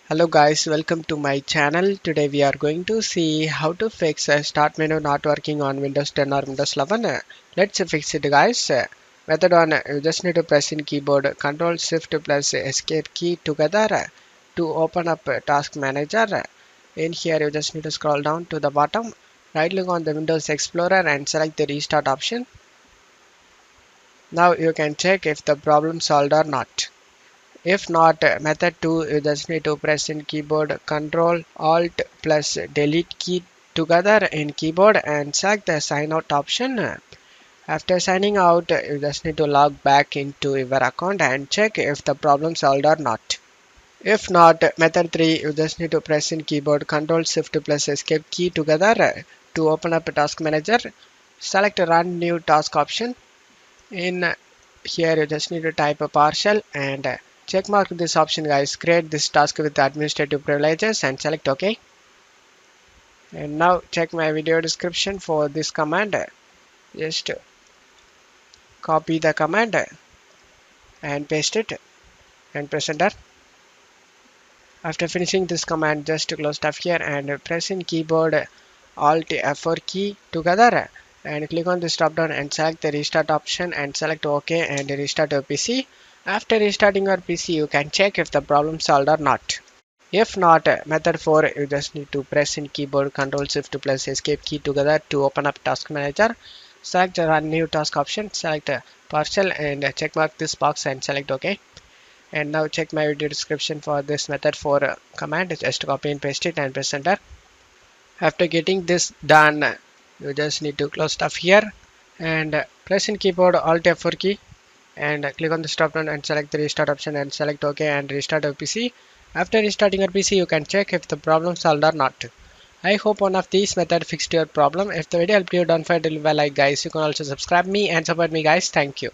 Hello guys, welcome to my channel. Today we are going to see how to fix a start menu not working on Windows 10 or Windows 11. Let's fix it guys. Method 1, you just need to press in keyboard Ctrl Shift plus Escape key together to open up Task Manager. In here you just need to scroll down to the bottom, right click on the Windows Explorer and select the restart option. Now you can check if the problem solved or not. If not, method 2, you just need to press in keyboard Ctrl Alt plus Delete key together in keyboard and select the sign out option. After signing out, you just need to log back into your account and check if the problem solved or not. If not, method 3, you just need to press in keyboard Ctrl Shift plus Escape key together to open up a task manager. Select Run New Task option. In here you just need to type a partial and check mark this option guys. Create this task with administrative privileges and select OK. And now check my video description for this command. Just copy the command and paste it and press enter. After finishing this command, just close tab here and press in keyboard Alt F4 key together and click on this drop down and select the restart option and select OK and restart your PC. After restarting your PC, you can check if the problem solved or not. If not, method 4, you just need to press in keyboard Ctrl Shift plus Escape key together to open up Task Manager. Select the Run New Task option, select partial and check mark this box and select OK. And now check my video description for this method 4 command. Just copy and paste it and press enter. After getting this done, you just need to close stuff here and press in keyboard Alt F4 key and click on the drop down and select the restart option and select OK and restart your PC. After restarting your PC, you can check if the problem solved or not. I hope one of these methods fixed your problem. If the video helped you, don't forget to leave a like guys. You can also subscribe me and support me guys. Thank you.